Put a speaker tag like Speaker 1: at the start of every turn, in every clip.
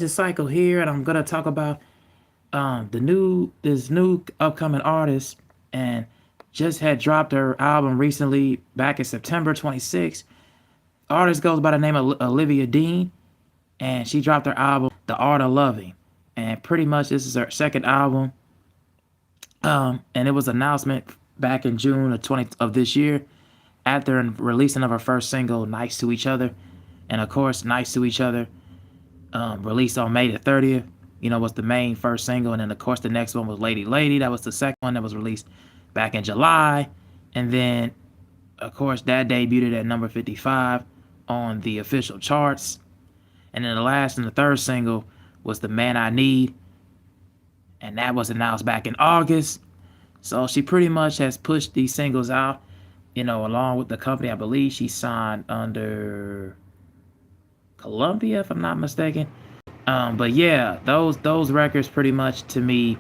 Speaker 1: This cycle here, and I'm gonna talk about this new upcoming artist, and just had dropped her album recently back in September 26th. Artist goes by the name of Olivia Dean, and she dropped her album The Art of Loving, and pretty much this is her second album. And it was announcement back in June of 20 of this year after releasing of her first single Nice to Each Other, and of course Nice to Each Other released on May the 30th. Was the main first single, and then of course the next one was Lady Lady. That was the second one that was released back in July, and then of course that debuted at number 55 on the official charts. And then the last and the third single was The Man I Need, and that was announced back in August. So she pretty much has pushed these singles out, along with the company. I believe she signed under Columbia, if I'm not mistaken. But yeah, those records pretty much to me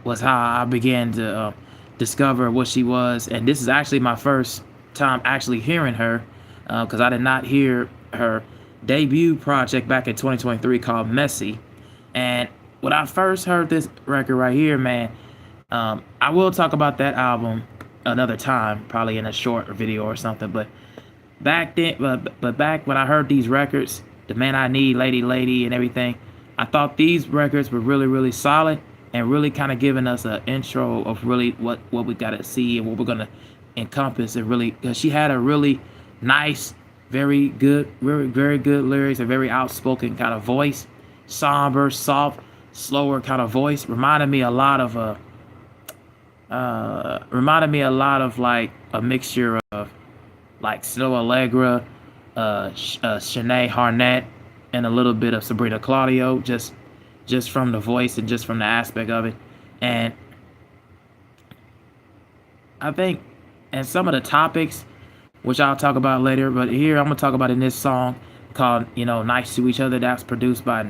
Speaker 1: was how I began to discover what she was. And this is actually my first time actually hearing her, because I did not hear her debut project back in 2023 called Messy. And when I first heard this record right here, man, I will talk about that album another time, probably in a short video or something. But back then, but back when I heard these records, The Man I Need, Lady Lady, and everything, I thought these records were really, really solid and really kind of giving us an intro of really what we got to see and what we're going to encompass. And really, because she had a really nice, very good, very, very good lyrics, a very outspoken kind of voice, somber, soft, slower kind of voice. Reminded me a lot of like a mixture of like Snow Allegra, Shanae Harnett, and a little bit of Sabrina Claudio, just from the voice and just from the aspect of it. And I think, and some of the topics, which I'll talk about later, but here I'm gonna talk about in this song called "Nice to Each Other." That's produced by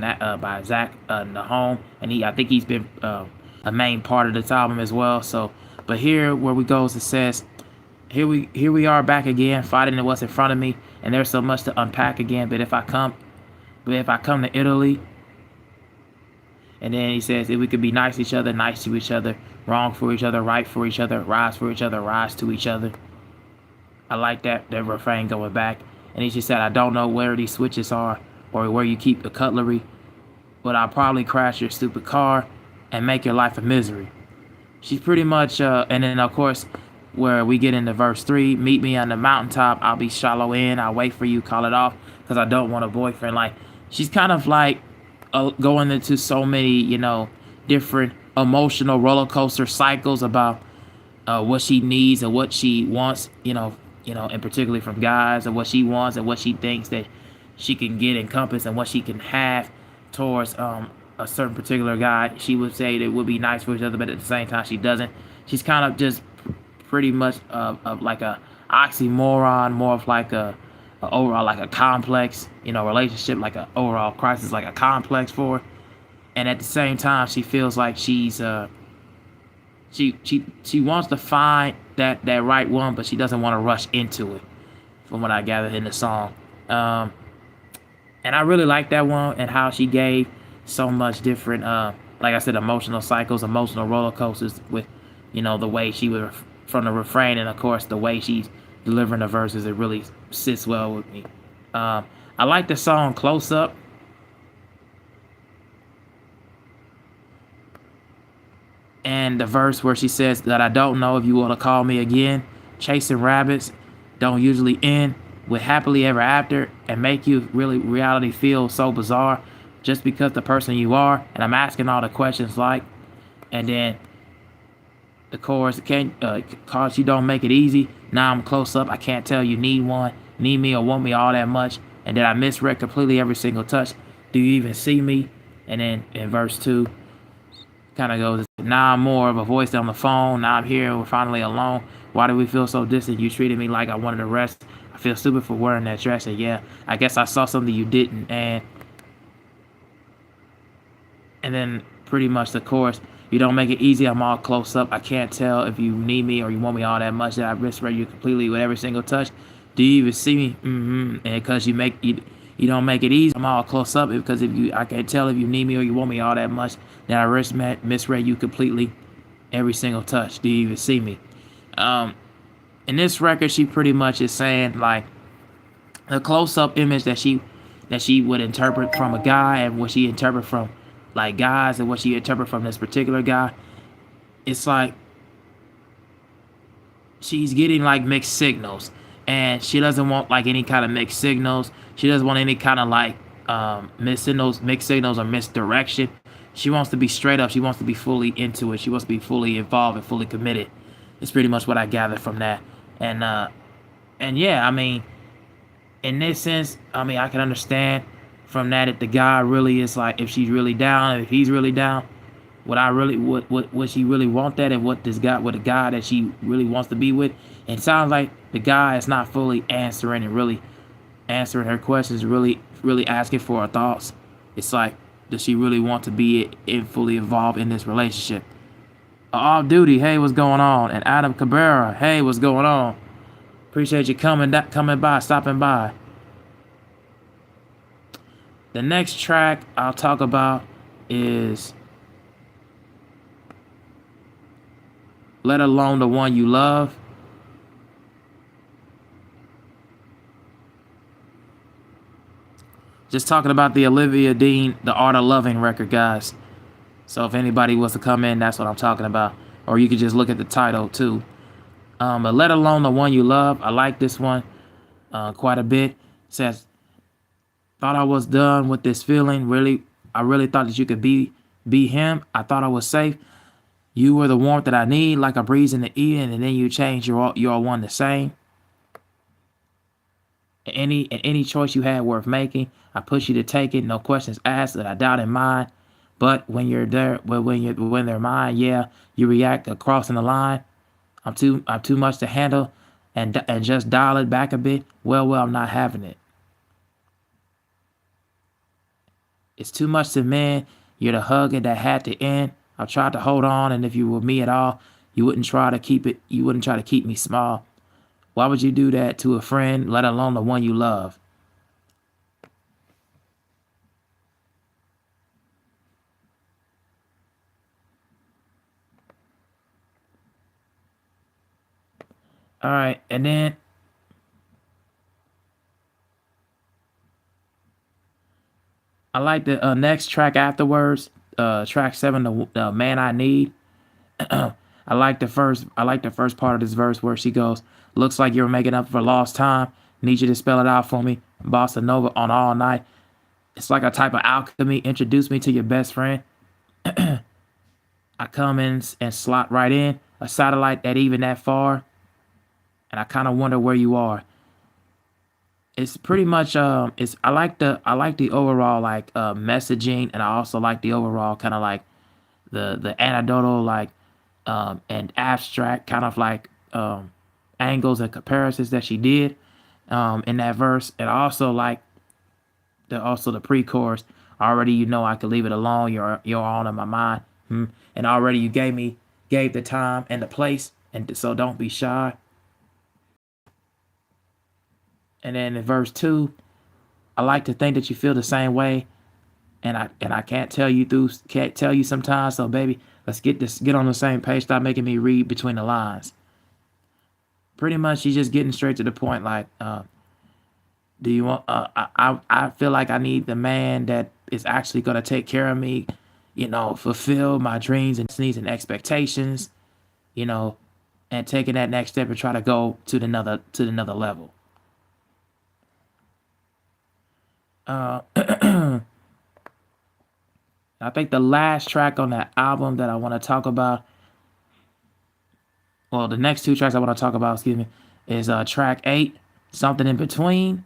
Speaker 1: Zach Nahom, and I think he's been a main part of this album as well. So, but here where we goes, it says, here we are back again, fighting what's in front of me, and there's so much to unpack again. But if I come to Italy, and then he says, if we could be nice to each other, wrong for each other, right for each other, rise for each other, rise to each other. I like that refrain going back. And he just said, I don't know where these switches are or where you keep the cutlery, but I'll probably crash your stupid car and make your life a misery. She's pretty much, and then of course, where we get into verse 3, meet me on the mountaintop, I'll be shallow in, I'll wait for you, call it off, because I don't want a boyfriend. Like, she's kind of like going into so many, different emotional roller coaster cycles about what she needs and what she wants, and particularly from guys, and what she wants and what she thinks that she can get encompassed and what she can have towards a certain particular guy. She would say that it would be nice for each other, but at the same time she doesn't. She's kind of just pretty much of like a oxymoron, more of like a overall like a complex, relationship, like a overall crisis, like a complex for her. And at the same time, she feels like she's she wants to find that right one, but she doesn't want to rush into it, from what I gathered in the song. And I really like that one and how she gave so much different, like I said, emotional cycles, emotional roller coasters with, the way she would from the refrain, and of course the way she's delivering the verses. It really sits well with me. I like the song Close Up. And the verse where she says that I don't know if you want to call me again. Chasing rabbits don't usually end with happily ever after and make you reality feel so bizarre just because the person you are. And I'm asking all the questions like, and then the chorus, cause you don't make it easy. Now I'm close up. I can't tell you need me or want me all that much. And then I misread completely every single touch. Do you even see me? And then in verse 2, kind of goes, now I'm more of a voice on the phone. Now I'm here and we're finally alone. Why do we feel so distant? You treated me like I wanted to rest. I feel stupid for wearing that dress. And yeah, I guess I saw something you didn't. And then pretty much the chorus, you don't make it easy. I'm all close up. I can't tell if you need me or you want me all that much. That I misread you completely with every single touch. Do you even see me? And because you You don't make it easy. I'm all close up because if you, I can't tell if you need me or you want me all that much. Then I misread you completely. Every single touch. Do you even see me? Um, in this record, she pretty much is saying like the close-up image that she would interpret from a guy and what she interpret from like guys and what she interpret from this particular guy. It's like she's getting like mixed signals, and she doesn't want like any kind of mixed signals. She doesn't want any kind of like mixed signals or misdirection. She wants to be straight up. She wants to be fully into it. She wants to be fully involved and fully committed. It's pretty much what I gathered from that. And yeah, I mean, in this sense, I mean, I can understand from that if the guy really is like, if she's really down, if he's really down, would she really want that, and what the guy that she really wants to be with? It sounds like the guy is not fully answering and really answering her questions, really asking for her thoughts. It's like, does she really want to be fully involved in this relationship? Off Duty, hey, what's going on? And Adam Cabrera, hey, what's going on? Appreciate you coming by, stopping by. The next track I'll talk about is Let Alone the One You Love. Just talking about the Olivia Dean, The Art of Loving record, guys. So if anybody wants to come in, that's what I'm talking about. Or you could just look at the title too. But Let Alone the One You Love, I like this one quite a bit. It says, thought I was done with this feeling. I really thought that you could be him. I thought I was safe. You were the warmth that I need, like a breeze in the evening, and then you change. You're all one the same. Any choice you had worth making, I push you to take it. No questions asked that I doubt in mine. But when you're there, when they're mine, yeah, you react crossing the line. I'm too much to handle, and just dial it back a bit. Well, I'm not having it. It's too much to mend. You're the hug that had to end. I've tried to hold on, and if you were me at all, you wouldn't try to keep it. You wouldn't try to keep me small. Why would you do that to a friend, let alone the one you love? All right, and then I like the next track afterwards, track 7, the Man I Need. I like the first part of this verse where she goes, "Looks like you're making up for lost time. Need you to spell it out for me. Bossa Nova on all night. It's like a type of alchemy. Introduce me to your best friend. I come in and slot right in. A satellite that even that far. And I kind of wonder where you are." It's pretty much it's I like the overall like messaging, and I also like the overall kind of like the anecdotal like and abstract kind of like angles and comparisons that she did in that verse. And I also like the pre-chorus. Already, you know, I could leave it alone. You're all in my mind. And already you gave the time and the place, and so don't be shy. And then in verse 2, I like to think that you feel the same way, and I can't tell you sometimes. So baby, let's get on the same page. Stop making me read between the lines. Pretty much, she's just getting straight to the point. Like, do you want? I feel like I need the man that is actually gonna take care of me. You know, fulfill my dreams and needs and expectations. You know, and taking that next step and try to go to another level. I think the last track on that album that I want to talk about, well, the next two tracks I want to talk about, excuse me, is track 8, Something in Between.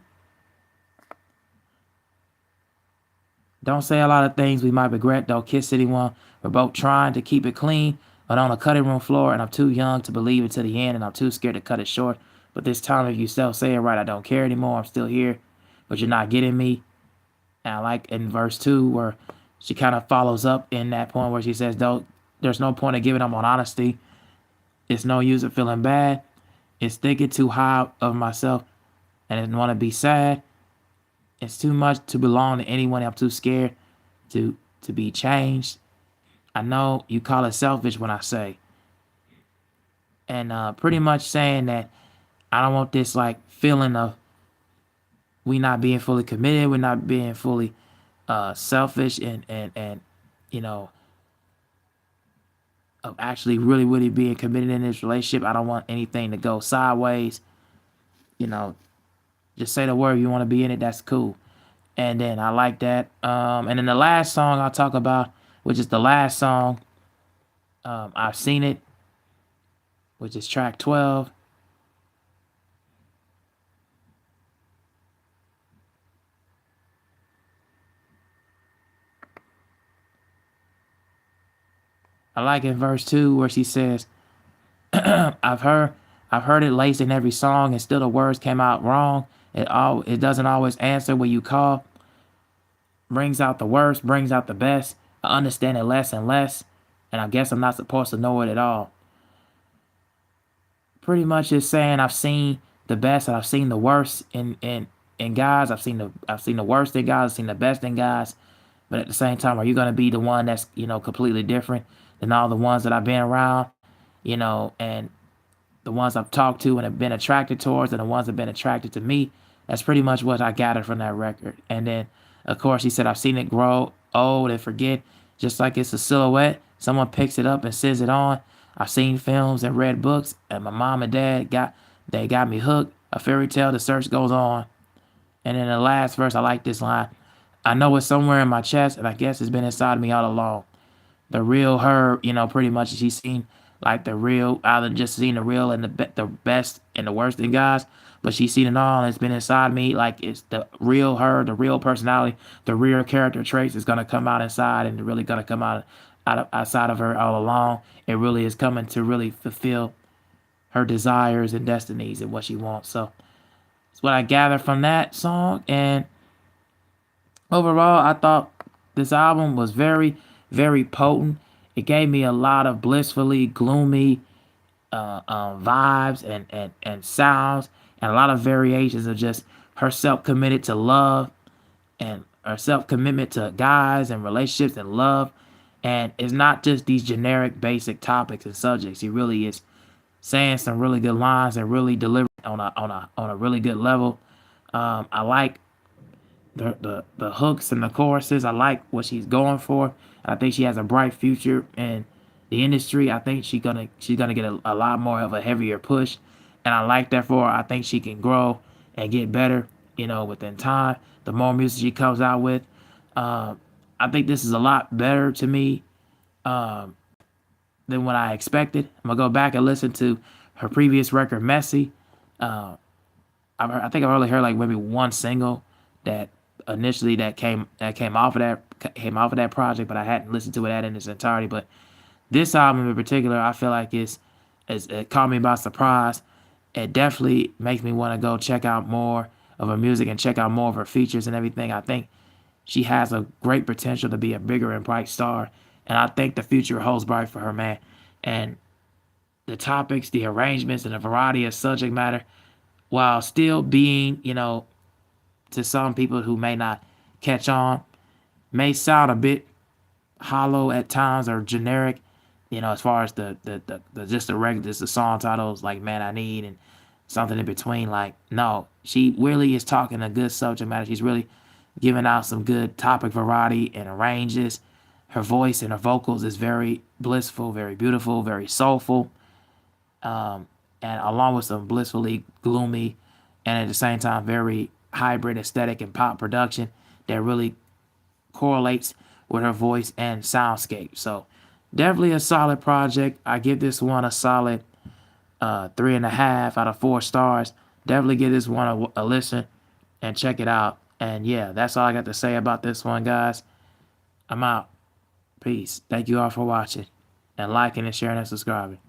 Speaker 1: Don't say a lot of things we might regret. Don't kiss anyone. We're both trying to keep it clean, but on a cutting room floor, and I'm too young to believe it to the end, and I'm too scared to cut it short. But this time, if you still say it right, I don't care anymore. I'm still here, but you're not getting me. And I like in verse 2 where she kind of follows up in that point where she says, there's no point in giving up on honesty. It's no use of feeling bad. It's thinking too high of myself and I want to be sad. It's too much to belong to anyone. I'm too scared to be changed. I know you call it selfish when I say, and pretty much saying that I don't want this like feeling of we not being fully committed, we're not being fully selfish, and you know of actually really being committed in this relationship. I don't want anything to go sideways. You know, just say the word you want to be in it. That's cool. And then I like that. And then the last song I'll talk about, which is the last song, I've seen it, which is track 12. I like in verse 2 where she says, I've heard I've heard it laced in every song and still the words came out wrong. It doesn't always answer when you call. Brings out the worst, brings out the best. I understand it less and less, and I guess I'm not supposed to know it at all. Pretty much is saying I've seen the best and I've seen the worst in guys. I've seen the worst in guys, I've seen the best in guys. But at the same time, are you gonna be the one that's, completely different than all the ones that I've been around? And the ones I've talked to and have been attracted towards and the ones that have been attracted to me. That's pretty much what I gathered from that record. And then, of course, he said, I've seen it grow old and forget, just like it's a silhouette. Someone picks it up and sends it on. I've seen films and read books, and my mom and dad got me hooked. A fairy tale, the search goes on. And in the last verse, I like this line. I know it's somewhere in my chest, and I guess it's been inside me all along. The real her, pretty much she's seen like the real, either just seen the real and the best and the worst in guys, but she's seen it all and it's been inside me. Like it's the real her, the real personality, the real character traits is gonna come out inside and really gonna come outside of her all along. It really is coming to really fulfill her desires and destinies and what she wants. So it's what I gathered from that song. And overall, I thought this album was very potent. It gave me a lot of blissfully gloomy vibes and sounds, and a lot of variations of just herself committed to love and herself commitment to guys and relationships and love. And it's not just these generic basic topics and subjects. He really is saying some really good lines and really delivering on a really good level. I like the hooks and the choruses. I like what she's going for. I think she has a bright future in the industry. I think she's gonna get a lot more of a heavier push, and I like that for her. I think she can grow and get better. Within time, the more music she comes out with, I think this is a lot better to me than what I expected. I'm gonna go back and listen to her previous record, Messy. Uh, I think I've only heard like maybe one single that initially that came off of that project, but I hadn't listened to it in its entirety. But this album in particular, I feel like it caught me by surprise. It definitely makes me want to go check out more of her music and check out more of her features and everything. I think she has a great potential to be a bigger and bright star, and I think the future holds bright for her, man. And the topics, the arrangements, and the variety of subject matter, while still being, to some people who may not catch on, may sound a bit hollow at times or generic, as far as the just the regular, just the song titles like Man I Need and something in between. Like, no, she really is talking a good subject matter. She's really giving out some good topic variety and arranges. Her voice and her vocals is very blissful, very beautiful, very soulful, and along with some blissfully gloomy and at the same time very hybrid aesthetic and pop production that really correlates with her voice and soundscape. So definitely a solid project. I give this one a solid 3.5 out of 4 stars. Definitely give this one a listen and check it out. And yeah, that's all I got to say about this one, guys. I'm out. Peace. Thank you all for watching and liking and sharing and subscribing.